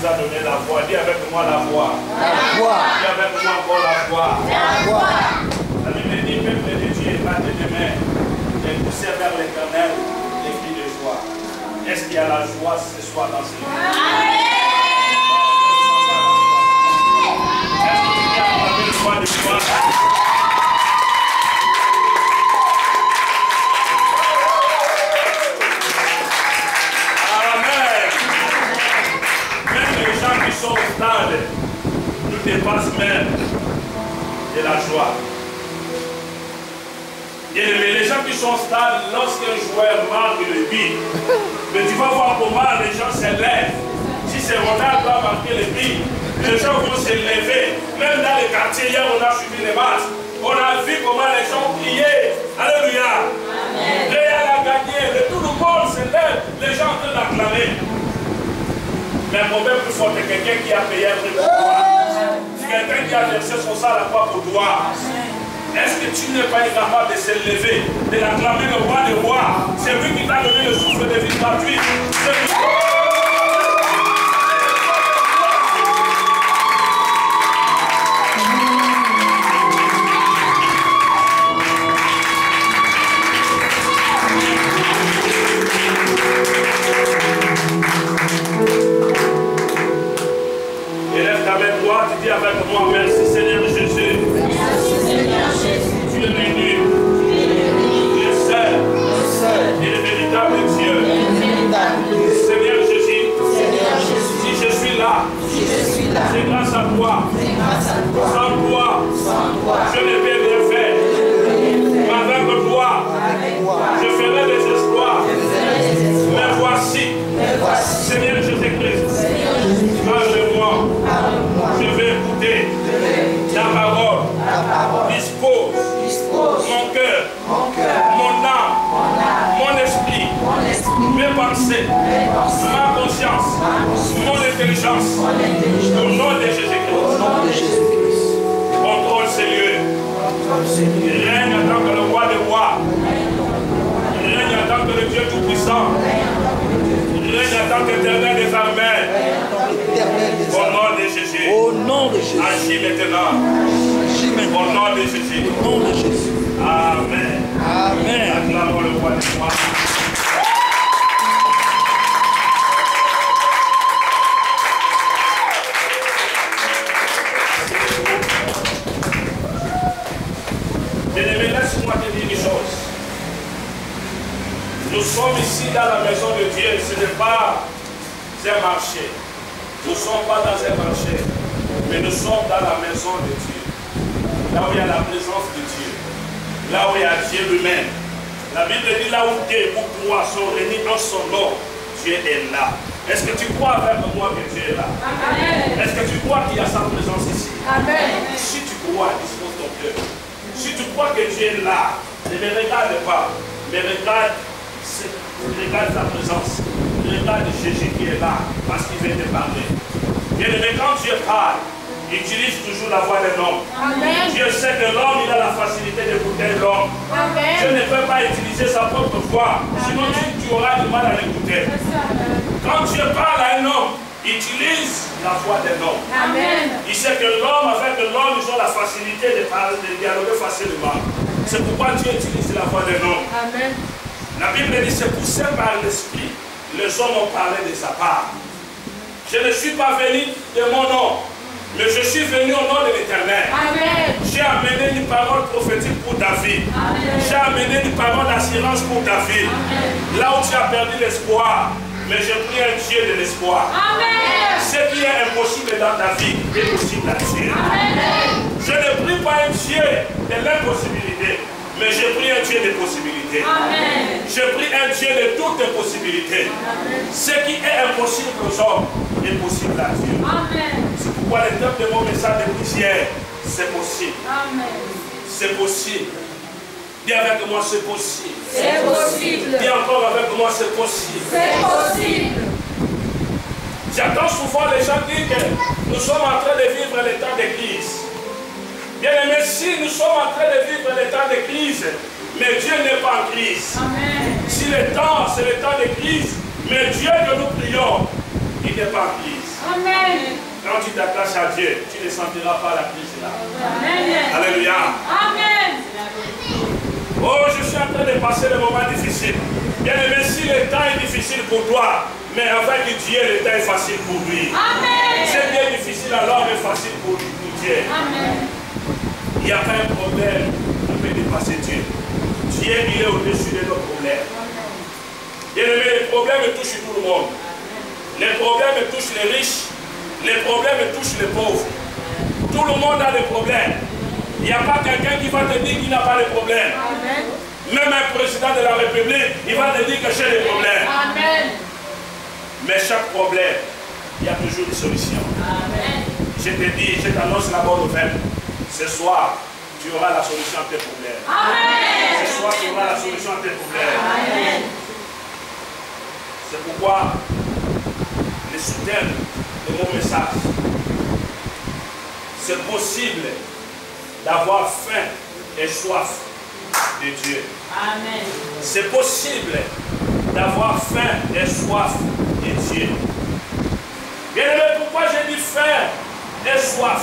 nous a donné la foi. Dis avec moi la foi. La foi. Dis avec moi encore la foi. La foi. La Bible dit, peuple de Dieu, battez des mains et poussez vers l'éternel les cris de joie. Est-ce qu'il y a la joie ce soir dans ce lieu? Est-ce que tu as entendu le joie de joie? Au stade nous dépasse même de la joie. Et les gens qui sont au stade, lorsqu'un joueur marque le but, mais tu vas voir comment les gens se lèvent. Si c'est Ronaldo qui a marqué le but, les gens vont se lever. Même dans les quartiers, hier on a suivi les matchs. On a vu comment les gens criaient. Alléluia. Réal a gagné. Et tout le monde se lève. Les gens sont en train d'acclamer. Mais le problème plus fort, c'est quelqu'un qui a payé un prix pour toi. C'est quelqu'un qui a versé son sang à la croix pour toi. Est-ce que tu n'es pas capable de se lever, de l'acclamer le roi des rois? C'est lui qui t'a donné le souffle de vie gratuit. C'est lui. Tu dis avec moi, merci Seigneur Jésus. Merci Seigneur Jésus. Tu es venu. Tu es seul. Tu es le véritable Dieu. Seigneur Jésus. Si je suis là, c'est grâce à toi. Sans toi, je ne peux rien faire. Mais avec toi, je ferai des exploits. Mais voici, Seigneur Jésus-Christ, parle-moi. Je vais écouter ta parole. Dispose mon cœur, mon âme, mon esprit, mes pensées, ma conscience, mon intelligence. Au nom de Jésus-Christ. Contrôle ces lieux. Règne en tant que le roi des rois. Règne en tant que le Dieu tout-puissant. Règne en tant qu'éternel des armées. Au nom de Jésus. Au nom de Jésus. Agis maintenant. Au nom de Jésus. Au nom de Jésus. Amen. Amen. Acclamons le roi des rois. Bien-aimé, laisse-moi te dire une chose. Nous sommes ici dans la maison de Dieu. Ce n'est pas un marché. Nous ne sommes pas dans un marché, mais nous sommes dans la maison de Dieu. Là où il y a la présence de Dieu. Là où il y a Dieu lui-même. La Bible dit là où deux ou trois sont réunis en son nom, Dieu est là. Est-ce que tu crois avec moi que Dieu est là? Est-ce que tu crois qu'il y a sa présence ici? Amen. Si tu crois, dispose ton cœur. Si tu crois que Dieu est là, ne me regarde pas, mais regarde sa présence. Regarde Jésus qui est là, parce qu'il vient te parler. Bien aimé, quand Dieu parle, il utilise toujours la voix d'un homme. Dieu sait que l'homme, il a la facilité d'écouter l'homme. Dieu ne peut pas utiliser sa propre voix, sinon tu auras du mal à l'écouter. Quand Dieu parle à un homme, il utilise la voix d'un homme. Il sait que l'homme, avec l'homme, ils ont la facilité de parler, de dialoguer facilement. C'est pourquoi Dieu utilise la voix d'un homme. La Bible dit, c'est poussé par l'Esprit. Les hommes ont parlé de sa part. Je ne suis pas venu de mon nom, mais je suis venu au nom de l'Éternel. J'ai amené une parole prophétique pour David. J'ai amené une parole d'assurance pour David. Là où tu as perdu l'espoir, mais j'ai pris un Dieu de l'espoir. Ce qui est impossible dans ta vie est possible à Dieu. Je ne prie pas un Dieu de l'impossibilité, mais j'ai pris un Dieu de possibilités. J'ai pris un Dieu de toutes les possibilités. Ce qui est impossible aux hommes est possible à Dieu. C'est pourquoi le thème de mon message de prière, c'est possible. C'est possible. Dis avec moi, c'est possible. C'est possible. Dis encore avec moi, c'est possible. C'est possible. J'entends souvent les gens dire que nous sommes en train de vivre les temps de crise. Bien aimé, si nous sommes en train de vivre les temps de crise, mais Dieu n'est pas en crise. Amen. Si le temps, c'est le temps de crise, mais Dieu que nous prions, il n'est pas en crise. Amen. Quand tu t'attaches à Dieu, tu ne sentiras pas la crise là. Amen. Alléluia. Amen. Oh, je suis en train de passer des moments difficiles. Bien aimé, si le temps est difficile pour toi, mais avec Dieu, le temps est facile pour lui. Amen. C'est bien difficile alors, mais facile pour Dieu. Amen. Il n'y a pas un problème qui peut dépasser Dieu. Dieu, il est au-dessus de nos problèmes. Bien aimé, les problèmes touchent tout le monde. Les problèmes touchent les riches. Les problèmes touchent les pauvres. Tout le monde a des problèmes. Il n'y a pas quelqu'un qui va te dire qu'il n'a pas de problème. Amen. Même un président de la République, il va te dire que j'ai des problèmes. Amen. Mais chaque problème, il y a toujours une solution. Amen. Je te dis, je t'annonce la bonne nouvelle. Ce soir, tu auras la solution à tes problèmes. Amen. Ce soir, tu auras la solution à tes problèmes. Amen. C'est pourquoi le soutien de mon message, c'est possible d'avoir faim et soif de Dieu. Amen. C'est possible d'avoir faim et soif de Dieu. Bien aimé, pourquoi j'ai dit faim et soif?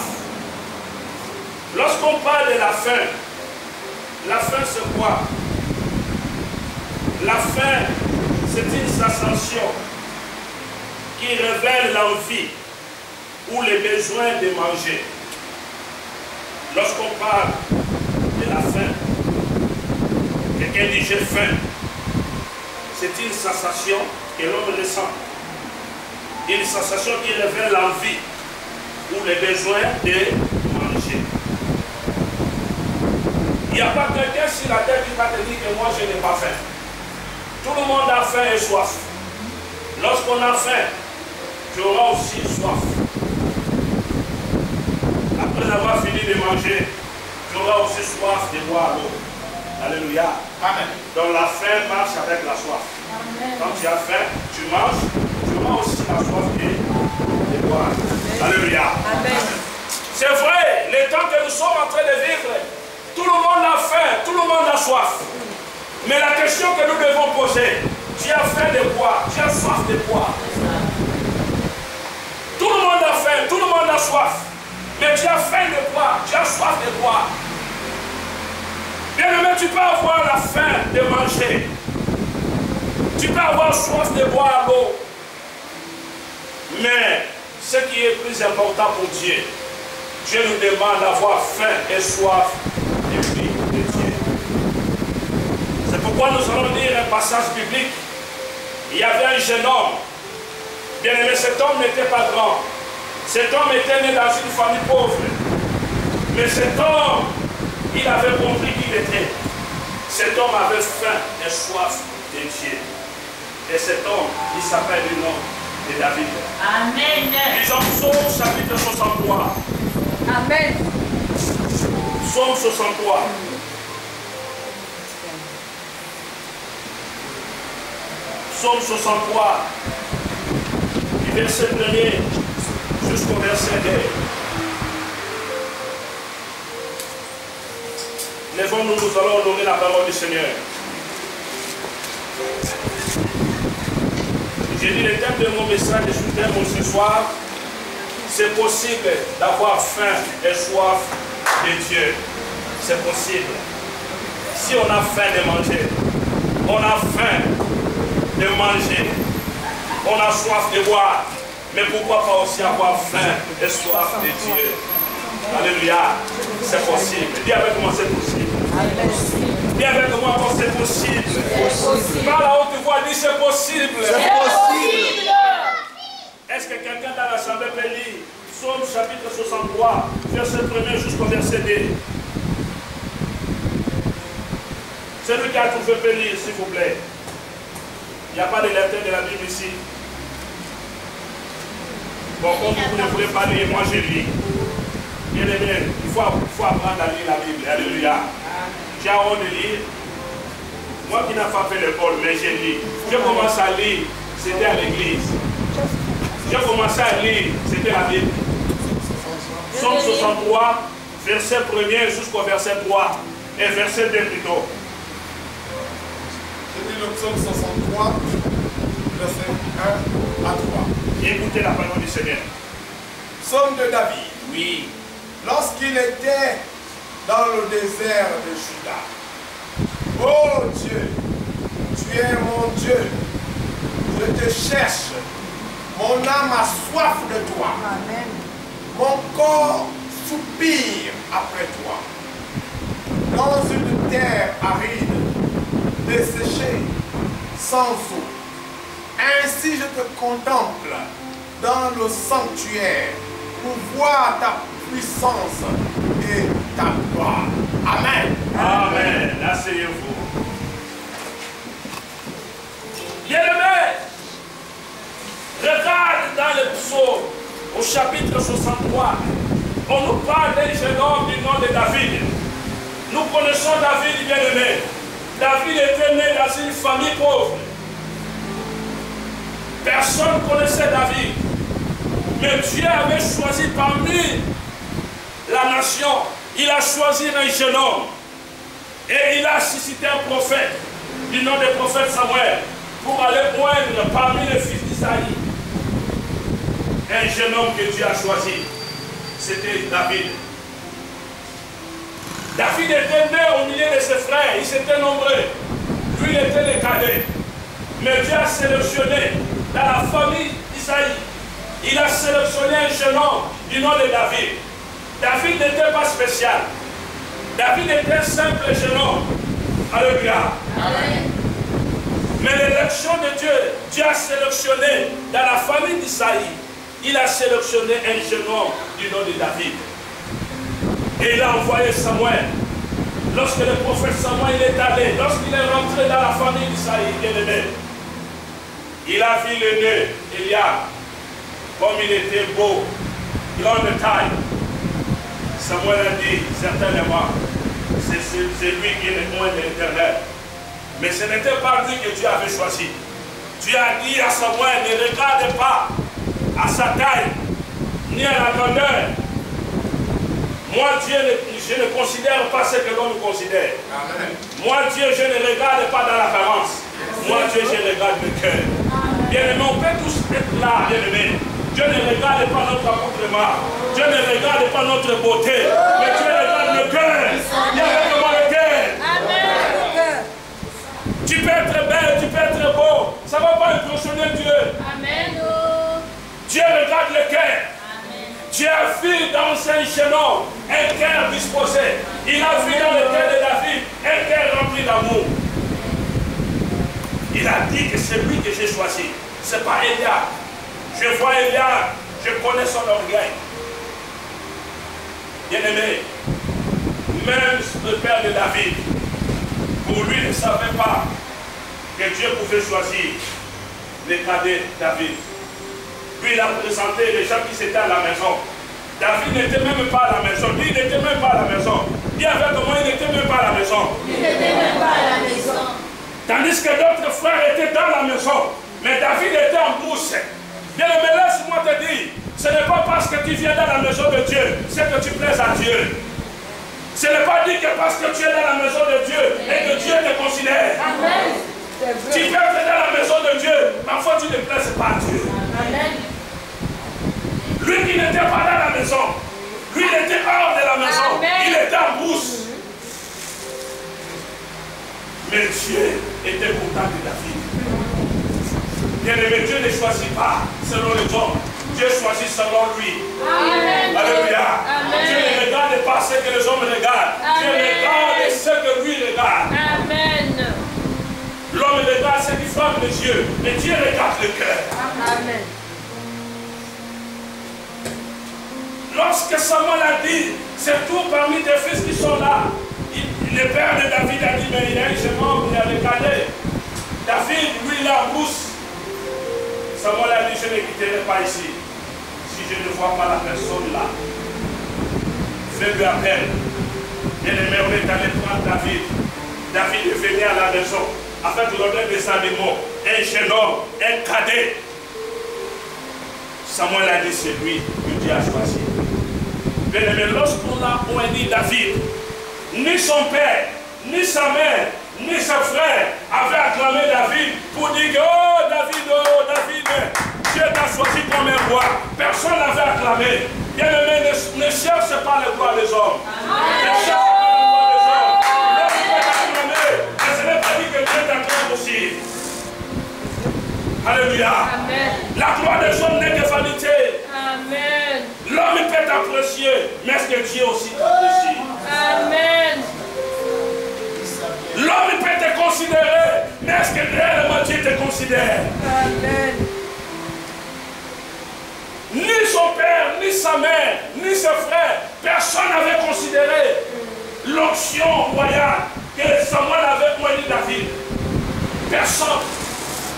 Lorsqu'on parle de la faim c'est quoi? La faim, c'est une sensation qui révèle l'envie ou le besoin de manger. Lorsqu'on parle de la faim, quelqu'un dit j'ai faim. C'est une sensation que l'homme ressent. Une sensation qui révèle l'envie ou le besoin de manger. Il n'y a pas quelqu'un sur la terre qui va te dire que moi je n'ai pas faim. Tout le monde a faim et soif. Lorsqu'on a faim, tu auras aussi soif. Après avoir fini de manger, tu auras aussi soif de boire l'eau. Alléluia. Amen. Donc la faim marche avec la soif. Amen. Quand tu as faim, tu manges, tu auras aussi la soif de boire. Alléluia. Amen. C'est vrai, le temps que nous sommes en train de vivre, tout le monde a faim, tout le monde a soif. Mais la question que nous devons poser, tu as faim de boire, tu as soif de boire. Tout le monde a faim, tout le monde a soif. Mais tu as faim de boire, tu as soif de boire. Bien aimé, tu peux avoir la faim de manger. Tu peux avoir soif de boire l'eau. Mais ce qui est plus important pour Dieu, Dieu nous demande d'avoir faim et soif de vie de Dieu. C'est pourquoi nous allons lire un passage biblique. Il y avait un jeune homme. Bien aimé, cet homme n'était pas grand. Cet homme était né dans une famille pauvre. Mais cet homme, il avait compris qui il était. Cet homme avait faim et soif de Dieu. Et cet homme, il s'appelle le nom de David. Amen. Lisons Psaume chapitre 63. Amen. Psaume 63. Psaume 63. Du verset 1er jusqu'au verset 2. Lèvons-nous, nous allons honorer la parole du Seigneur. J'ai dit le thème de mon message de soutien pour ce soir, c'est possible d'avoir faim et soif de Dieu. C'est possible. Si on a faim de manger, on a faim de manger, on a soif de boire, mais pourquoi pas aussi avoir faim et soif de Dieu? Alléluia, c'est possible. Dis avec moi, c'est possible. Dis avec moi, c'est possible. Par la haute voix, dis c'est possible. C'est possible. Est-ce que quelqu'un dans l'assemblée peut lire Psaume chapitre 63, verset 1er jusqu'au verset 2? Celui qui a trouvé peut lire, s'il vous plaît. Il n'y a pas de lecteur de la Bible ici. Bon, comme vous ne voulez pas lire, moi je lis. Bien aimé, il faut apprendre à lire la Bible. Alléluia. J'ai honte de lire. Moi qui n'ai pas fait l'école, mais j'ai lu. J'ai commencé à lire, c'était à l'église. J'ai commencé à lire, c'était la Bible. Psaume 63, verset 1er jusqu'au verset 3. Et verset 2 plutôt. Je lis le psaume 63, verset 1 à 3. Écoutez la parole du Seigneur. Psaume de David. Oui. Lorsqu'il était dans le désert de Juda. Oh Dieu, tu es mon Dieu. Je te cherche. Mon âme a soif de toi. Amen. Mon corps soupire après toi. Dans une terre aride, desséchée, sans eau. Ainsi je te contemple dans le sanctuaire pour voir ta puissance et ta gloire. Amen. Amen. Asseyez-vous. Bien-aimés, regarde dans le psaume, au chapitre 63, on nous parle d'un jeune homme du nom de David. Nous connaissons David, bien-aimé. David était né dans une famille pauvre. Personne ne connaissait David. Mais Dieu avait choisi parmi la nation, il a choisi un jeune homme. Et il a suscité un prophète, du nom du prophète Samuel, pour aller moindre parmi les fils d'Isaïe. Un jeune homme que Dieu a choisi, c'était David. David était né au milieu de ses frères, ils étaient nombreux. Lui, il était le cadet. Mais Dieu a sélectionné dans la famille d'Isaïe, il a sélectionné un jeune homme du nom de David. David n'était pas spécial. David était un simple jeune homme. Alléluia. Amen. Mais l'élection de Dieu, Dieu a sélectionné dans la famille d'Isaïe, il a sélectionné un jeune homme du nom de David. Et il a envoyé Samuel. Lorsque le prophète Samuel est allé, lorsqu'il est rentré dans la famille d'Isaïe, bien-aimé, il a vu l'aîné, Eliab, comme il était beau, grande taille. Samuel a dit, certainement, c'est lui qui est le loin de l'Éternel. Mais ce n'était pas lui que Dieu avait choisi. Dieu a dit à Samuel, ne regarde pas à sa taille, ni à la grandeur. Moi, Dieu, je ne considère pas ce que l'on me considère. Amen. Moi, Dieu, je ne regarde pas dans l'apparence. Moi, Dieu, je regarde le cœur. Bien-aimé, on peut tous être là, bien-aimé. Dieu ne regarde pas notre accoutrement. Dieu ne regarde pas notre beauté. Mais Dieu regarde le cœur. Il y a vraiment le cœur. Amen. Tu peux être belle, tu peux être beau. Ça ne va pas impressionner Dieu. Amen. Dieu regarde le cœur. Dieu a vu dans un jeune homme un cœur disposé. Il a vu dans le cœur de David un cœur rempli d'amour. Il a dit que c'est lui que j'ai choisi. Ce n'est pas Eliab. Je vois Eliab, je connais son orgueil. Bien-aimé, même le père de David, pour lui, ne savait pas que Dieu pouvait choisir le cadet David. Lui, il a présenté les gens qui étaient à la maison. David n'était même pas à la maison. Lui, il n'était même pas à la maison. Dis avec moi, il n'était même pas à la maison. Il n'était même pas à la maison. Tandis que d'autres frères étaient dans la maison. Mais David était en brousse. Bien aimé, laisse-moi te dire, ce n'est pas parce que tu viens dans la maison de Dieu, c'est que tu plaises à Dieu. Ce n'est pas dit que parce que tu es dans la maison de Dieu et que Dieu te considère. Amen. Tu peux être dans la maison de Dieu, parfois tu ne plaises pas à Dieu. Amen. Lui qui n'était pas dans la maison, lui il était hors de la maison, Amen. il était en brousse. Mais Dieu était content de David. Bien-aimé, Dieu ne choisit pas selon les hommes. Dieu choisit selon lui. Amen. Alléluia. Amen. Dieu ne regarde pas ce que les hommes regardent. Dieu Amen. regarde ce que lui regarde. Amen. L'homme regarde ce qui frappe les yeux, mais Dieu regarde le cœur. Amen. Lorsque Samuel a dit, c'est tout parmi tes fils qui sont là, le père de David a dit, mais il y a un jeune homme, il a regardé. David, lui, il a brousse. Samuel a dit, je ne quitterai pas ici. Si je ne vois pas la personne là, fais-lui appel. Bien-aimé, on est allé prendre David. David est venu à la maison avec l'odeur des animaux, un jeune homme, un cadet. Samuel a dit, c'est lui que Dieu a choisi. Bien-aimé, lorsqu'on a oint David, ni son père, ni sa mère, ni ses frères avaient acclamé David pour dire que, oh David, Dieu t'a choisi comme Alléluia. Amen. La gloire des hommes n'est que vanité. Amen. L'homme il peut t'apprécier, mais est-ce que Dieu aussi t'apprécie? Amen. L'homme il peut te considérer, mais est-ce que réellement Dieu te considère? Amen. Ni son père, ni sa mère, ni ses frères, personne n'avait considéré l'onction royale que Samuel avait poigné David. Personne.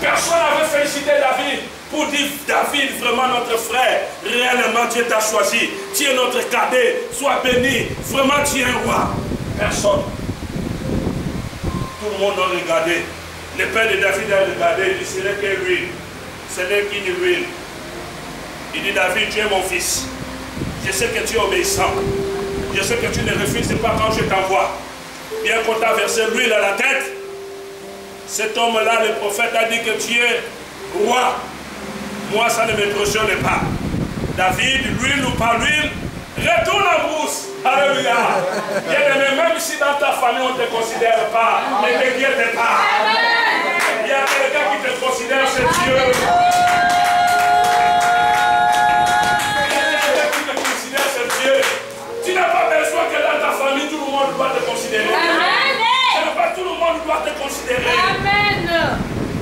Personne n'avait félicité David pour dire David, vraiment notre frère, réellement Dieu t'a choisi. Tu es notre cadet, sois béni, vraiment tu es un roi. Personne. Tout le monde a regardé. Le père de David a regardé, il dit ce n'est que l'huile. Ce n'est qu'une huile. Il dit David, tu es mon fils. Je sais que tu es obéissant. Je sais que tu ne refuses pas quand je t'envoie. Bien qu'on t'a versé l'huile à la tête, cet homme-là, le prophète, a dit que tu es roi. Moi, ça ne m'impressionne pas. David, l'huile ou pas l'huile, retourne en brousse. Alléluia. Même si dans ta famille, on ne te considère pas, ne t'inquiète pas. Il y a quelqu'un qui te considère, c'est Dieu. Tu n'as pas besoin que dans ta famille, tout le monde doit te considérer. Amen. Pas tout le monde doit te considérer. Amen.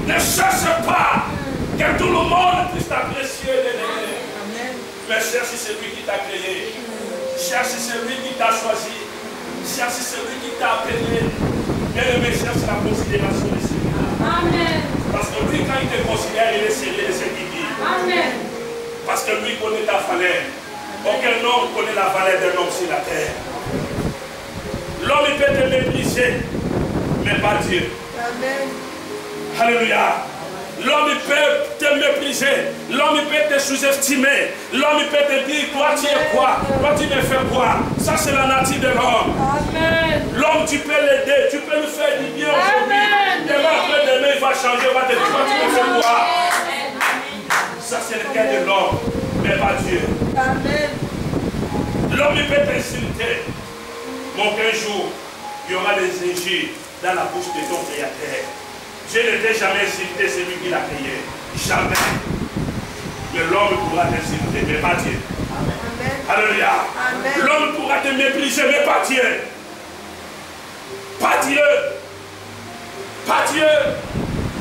Ne cherche pas que tout le monde puisse t'apprécier. Mais cherche celui qui t'a créé. Cherche celui qui t'a choisi. Cherche celui qui t'a appelé. Bien-aimé, cherche la considération de celui. Amen. Parce que lui, quand il te considère, il est sérieux de ce qu'il dit. Amen. Parce que lui connaît ta valeur. Aucun homme connaît la valeur d'un homme sur la terre. L'homme il peut te mépriser, mais pas Dieu. Amen. Alléluia. L'homme il peut te mépriser. L'homme il peut te sous-estimer. L'homme il peut te dire, toi tu es quoi? Toi tu me fais quoi? Ça c'est la nature de l'homme. Amen. L'homme tu peux l'aider, tu peux lui faire du bien aujourd'hui. Amen. Demain après demain il va changer, il va te dire, toi tu me fais quoi? Ça c'est le cas de l'homme, mais pas Dieu. Amen. L'homme il peut t'insulter. Mais qu'un jour, il y aura des injures dans la bouche de ton créateur. Dieu ne t'a jamais insulté celui qui l'a créé. Jamais. Mais l'homme pourra t'insulter, mais pas Dieu. Amen. Alléluia. Amen. L'homme pourra te mépriser, mais pas Dieu. Pas Dieu. Pas Dieu.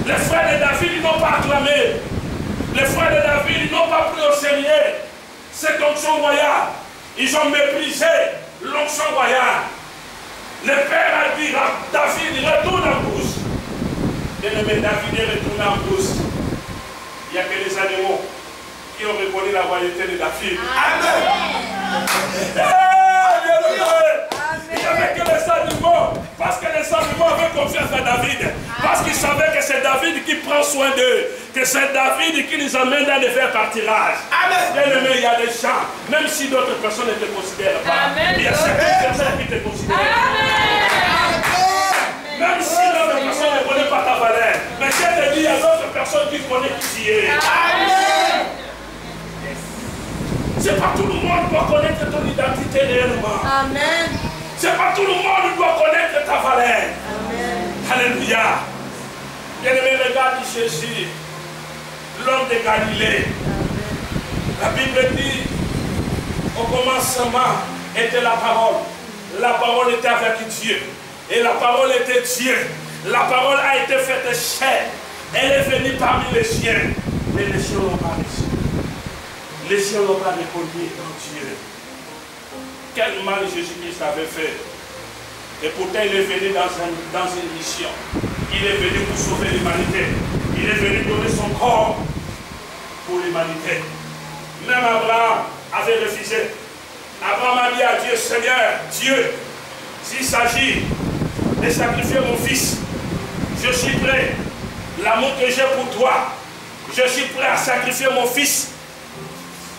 Les frères de David, ils n'ont pas acclamé. Les frères de David, ils n'ont pas pris au sérieux cette onction royale. Ils ont méprisé l'onction royale. Le père a dit à David, retourne en brousse. Bien-aimé, David est retourné en brousse. Il n'y a que les animaux qui ont reconnu la royauté de David. Amen. Alléluia. Il n'y avait que les animaux. Parce que les animaux avaient confiance à David. Parce qu'ils savaient que c'est David qui prend soin d'eux. Que c'est David qui les amène dans les vers pâturages. Bien-aimé, il y a des gens, même si d'autres personnes ne te considèrent pas, Amen. il y a certaines personnes qui te considèrent. Même si l'autre personne ne connaît pas ta valeur, mais je te dis, il y a d'autres personnes qui connaissent qui tu es. C'est pas tout le monde qui doit connaître ton identité réellement. Amen. C'est pas tout le monde qui doit connaître ta valeur. Amen. Alléluia. Bien-aimé, regarde Jésus, l'homme de Galilée. La Bible dit, au commencement était la parole. La parole était avec Dieu. Et la parole était Dieu. La parole a été faite chair. Elle est venue parmi les chiens. Mais les chiens n'ont pas reçu. Les chiens n'ont pas répondu dans Dieu. Quel mal Jésus-Christ avait fait. Et pourtant il est venu dans une mission. Il est venu pour sauver l'humanité. Il est venu donner son corps pour l'humanité. Même Abraham avait refusé. Abraham a dit à Dieu, Seigneur, Dieu, s'il s'agit de sacrifier mon fils, je suis prêt. L'amour que j'ai pour toi, je suis prêt à sacrifier mon fils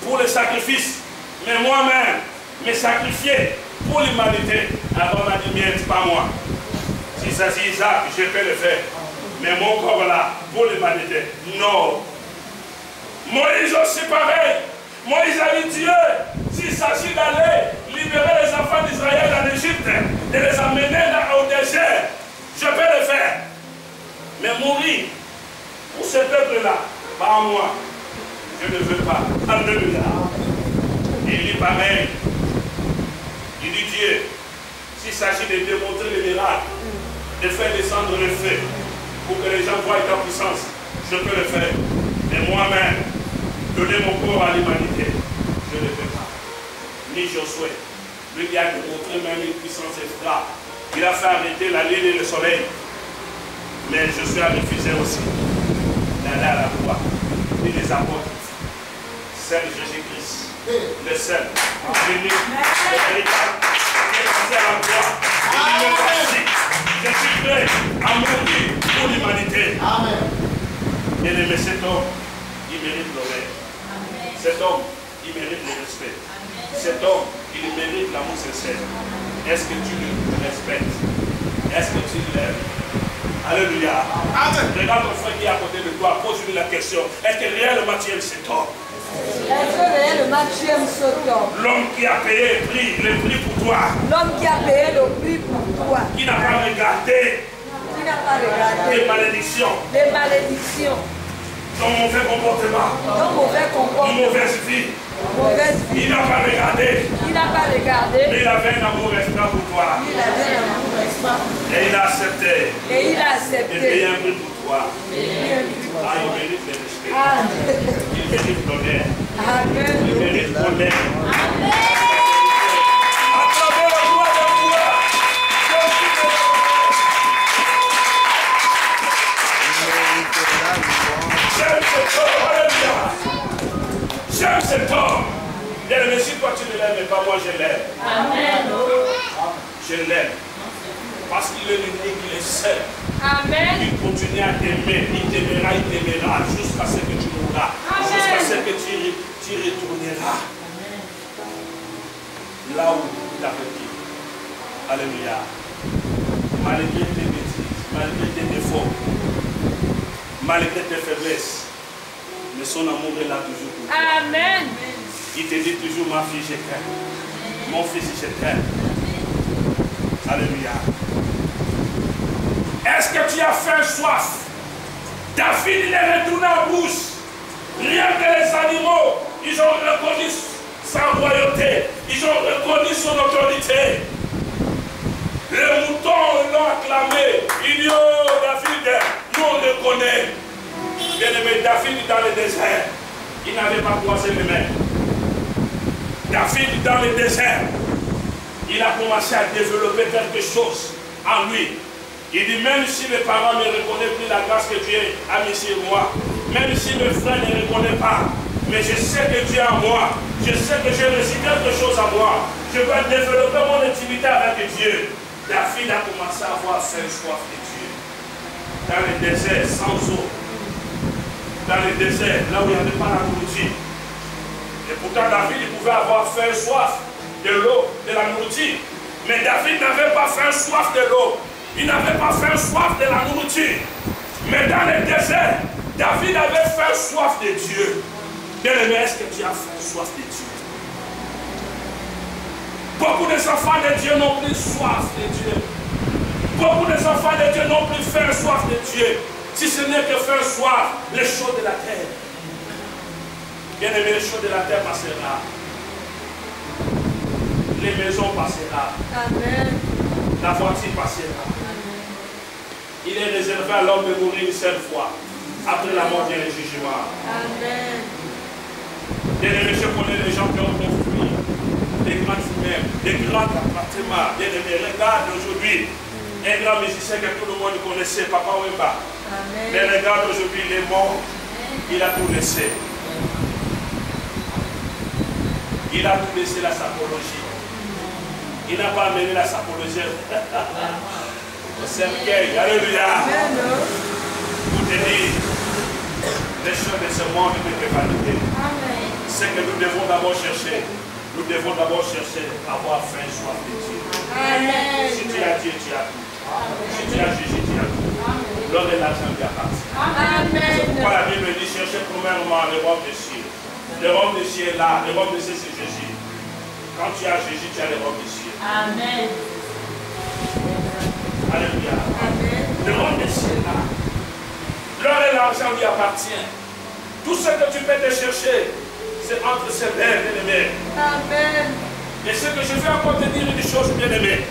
pour le sacrifice. Mais moi-même, me sacrifier pour l'humanité. Abraham a dit, bien, c'est pas moi. S'il s'agit d'Isaac, je peux le faire. Mais mon corps là, pour l'humanité, non. Moïse aussi pareil. Moïse a dit, Dieu, s'il s'agit d'aller libérer les enfants d'Israël en Égypte, de les amener au désert, je peux le faire. Mais mourir pour ce peuple-là, Pas moi. Je ne veux pas. Alléluia. Et il dit pareil. Il dit Dieu, s'il s'agit de démontrer les miracles, de faire descendre le feu, pour que les gens voient ta puissance, je peux le faire. Mais moi-même, donner mon corps à l'humanité, je ne peux pas. Ni Josué, lui qui a démontré même une puissance extra. Il a fait arrêter la lune et le soleil. Mais Josué a refusé aussi d'aller à la croix. Et les apôtres, seul Jésus-Christ, le seul, l'unique, le véritable, qui est passé à la croix. Il dit merci, je suis prêt à mourir pour l'humanité. Bien aimé, cet homme, il mérite l'honneur. Cet homme, il mérite le respect. Cet homme, il mérite l'amour sincère. Est-ce que tu le respectes? Est-ce que tu l'aimes? Alléluia. Amen. Regarde ton frère qui est à côté de toi, pose-lui la question. Est-ce que réellement tu aimes cet homme? Est-ce que réellement tu aimes cet homme? L'homme qui a payé le prix pour toi. L'homme qui a payé le prix pour toi. Qui n'a pas regardé. Qui n'a pas regardé. Les malédictions. Les malédictions. Ton mauvais comportement. Ton mauvais comportement. Mauvaise vie. Mauvaise vie. Il n'a pas regardé. Il n'a pas regardé. Mais il avait un amour extra pour toi. Il avait un amour extra. Et il a accepté. Et il a De accepté. payer un prix pour toi. Ah, il mérite le respect. Il mérite l'honneur. Amen. Il mérite l'honneur. À travers la joie de pouvoir. J'aime cet homme. Alléluia. J'aime cet homme. Bien-aimé, si toi tu ne l'aimes mais pas, moi je l'aime. Amen. Je l'aime. Parce qu'il est l'unique, il est seul. Amen. Il continue à t'aimer, il t'aimera jusqu'à ce que tu mourras, jusqu'à ce que tu retourneras là où il t'avait dit. Alléluia. Malgré tes bêtises, malgré tes défauts, malgré tes faiblesses, mais son amour est là toujours pour toi. Amen. Il te dit toujours, ma fille, je t'aime. Mon fils, je t'aime. Alléluia. Est-ce que tu as faim, soif? David, il est retourné en brousse. Rien que les animaux, ils ont reconnu sa royauté. Ils ont reconnu son autorité. Les moutons l'ont acclamé. Il dit, oh David, nous on le connaît. Bien aimé, David dans le désert, il n'avait pas croisé les mains. David dans le désert, il a commencé à développer quelque chose en lui. Il dit, même si mes parents ne reconnaissent plus la grâce que Dieu a mis sur moi, même si mes frères ne reconnaissent pas, mais je sais que Dieu est en moi, je sais que j'ai reçu quelque chose en moi, je vais développer mon intimité avec Dieu. David a commencé à avoir faim, soif de Dieu. Dans le désert, sans eau. Dans le désert, là où il n'y avait pas la nourriture. Et pourtant, David, il pouvait avoir faim, soif de l'eau, de la nourriture. Mais David n'avait pas faim, soif de l'eau. Il n'avait pas faim, soif de la nourriture. Mais dans le désert, David avait faim, soif de Dieu. Bien-aimé, est-ce que tu as faim, soif de Dieu? Beaucoup des enfants de Dieu n'ont plus soif de Dieu. Beaucoup des enfants de Dieu n'ont plus faim, soif de Dieu. Si ce n'est que faim, soif, les choses de la terre. Bien-aimé, les choses de la terre passera. Les maisons passeront. Amen. La voiture passera. Il est réservé à l'homme de mourir une seule fois. Après la mort vient le jugement. Amen. Bien-aimé, je connais les gens qui ont construit des grands immeubles, des grands appartements. Bien-aimé, regarde aujourd'hui un grand musicien que tout le monde connaissait, Papa Wemba. Amen. Mais regarde aujourd'hui, il est mort. Il a tout laissé. Il a tout laissé la sapologie. Il n'a pas amené la sapologie au cercueil. Alléluia. Pour te dire, les choses de ce monde ne peuvent pas nous. C'est que nous devons d'abord chercher. Nous devons d'abord chercher à avoir faim, soif de Dieu. Amen. Si tu as Dieu, tu as tout. Si tu as Jésus, tu as tout. L'or et l'argent lui appartient. C'est pourquoi la Bible dit chercher premièrement le royaume des cieux. Le royaume des cieux est là. Le royaume des cieux, c'est Jésus. Quand tu as Jésus, tu as le royaume des cieux. Amen. Alléluia. Amen. Le royaume des cieux est là. L'or et l'argent lui appartient. Tout ce que tu peux te chercher, c'est entre ces mains, bien-aimé. Amen. Et ce que je vais encore te dire une chose, bien-aimé.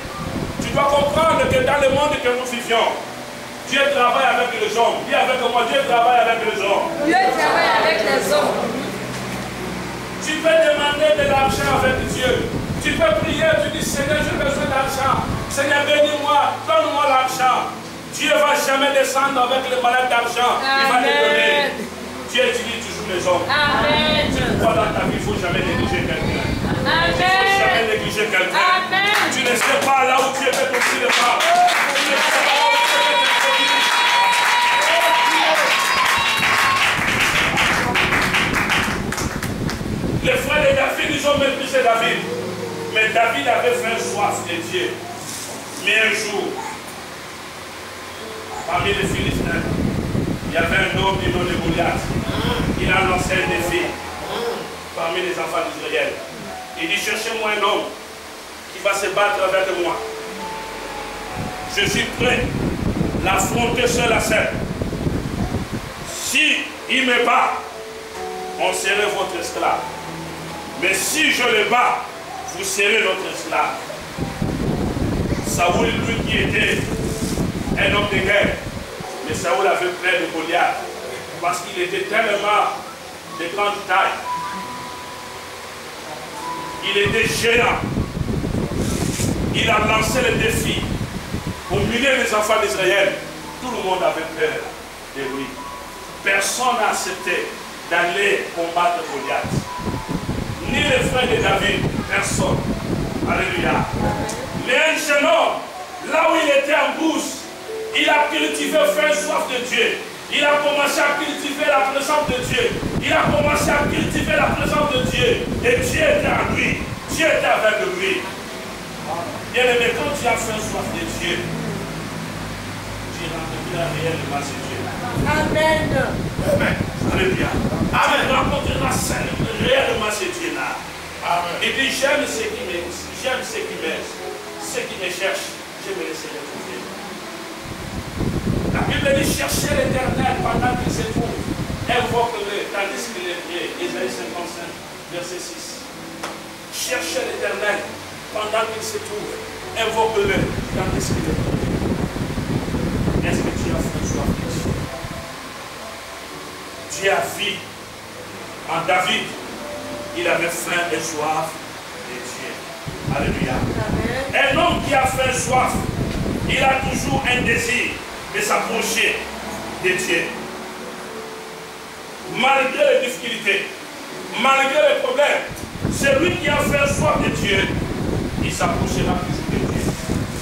Tu dois comprendre que dans le monde que nous vivions, Dieu travaille avec les hommes. Dis avec moi, Dieu travaille avec les hommes. Dieu travaille avec les hommes. Tu peux demander de l'argent avec Dieu. Tu peux prier, tu dis Seigneur, j'ai besoin d'argent. Seigneur, bénis-moi, donne-moi l'argent. Dieu ne va jamais descendre avec les malades d'argent. Il va te donner. Dieu utilise toujours les hommes. Amen. Tu crois dans ta vie, il ne faut jamais négliger quelqu'un. Il ne faut jamais négliger quelqu'un. Amen. Tu ne sais pas là où Dieu peut t'offrir le pas. Tu ne sais pas où Dieu peut t'offrir. Les frères de David, ils ont méprisé David. Mais David avait faim soif de Dieu. Mais un jour, parmi les Philistins, il y avait un homme du nom de Goliath. Il a lancé un défi parmi les enfants d'Israël. Il dit, cherchez-moi un homme qui va se battre avec moi. Je suis prêt à l'affronter seul à seul. Si il me bat, on serait votre esclave. Mais si je le bats, vous serez notre esclave. Saoul, lui qui était un homme de guerre, mais Saoul avait peur de Goliath parce qu'il était tellement de grande taille. Il était géant. Il a lancé le défi au milieu des enfants d'Israël. Tout le monde avait peur de lui. Personne n'a accepté d'aller combattre Goliath. Ni les frères de David, personne. Alléluia. Mais un jeune homme, là où il était en brousse, il a cultivé faim soif de Dieu. Il a commencé à cultiver la présence de Dieu. Il a commencé à cultiver la présence de Dieu. Et Dieu était en lui. Dieu était avec lui. Bien-aimé, quand tu as faim soif de Dieu, tu rencontreras réellement ce Dieu. Amen. Amen. Alléluia. Tu rencontreras réellement ce Dieu-là. Il dit, j'aime ceux qui m'aiment, ceux qui me cherchent, je me laisserai trouver. La Bible dit, cherchez l'Éternel pendant qu'il se trouve. Invoque-le tandis qu'il est prié. Isaïe 55, verset 6. Cherchez l'Éternel pendant qu'il se trouve. Invoque-le tandis qu'il est prié. Est-ce que tu as faim soif de Dieu? Dieu a vu en David, il avait faim et soif de Dieu. Alléluia. Un homme qui a faim et soif, il a toujours un désir de s'approcher de Dieu. Malgré les difficultés, malgré les problèmes, celui qui a faim et soif de Dieu, il s'approchera toujours de Dieu.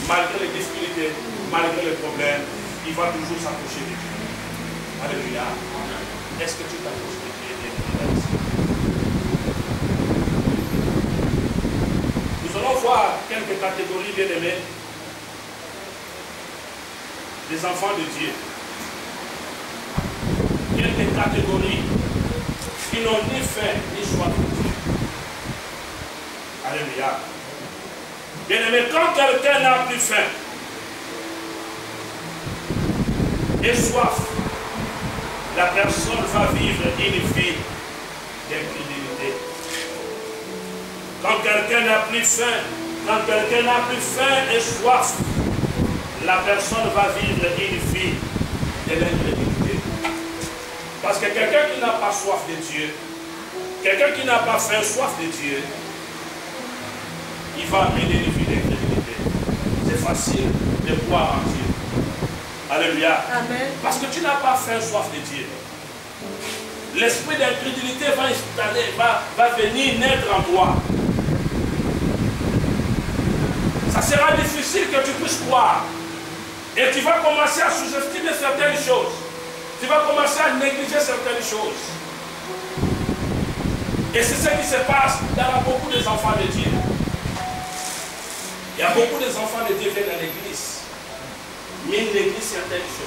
Malgré les difficultés, malgré les problèmes, il va toujours s'approcher de Dieu. Alléluia. Est-ce que tu t'approches de Dieu? Nous allons voir quelques catégories bien-aimées des enfants de Dieu. Quelques catégories qui n'ont ni faim ni soif de Dieu. Alléluia. Bien-aimé, quand quelqu'un n'a plus faim et soif, la personne va vivre une vie d'incrédulité. Quand quelqu'un n'a plus faim, et soif, la personne va vivre une vie de l'incrédulité. Parce que quelqu'un qui n'a pas soif de Dieu, quelqu'un qui n'a pas faim, soif de Dieu, il va mener une vie d'incrédulité. C'est facile de croire en Dieu. Alléluia. Amen. Parce que tu n'as pas faim, soif de Dieu. L'esprit d'incrédulité va venir naître en toi. Ça sera difficile que tu puisses croire. Et tu vas commencer à sous-estimer certaines choses. Tu vas commencer à négliger certaines choses. Et c'est ce qui se passe dans beaucoup des enfants de Dieu. Il y a beaucoup des enfants de Dieu qui viennent dans l'église. Mais ils négligent certaines choses.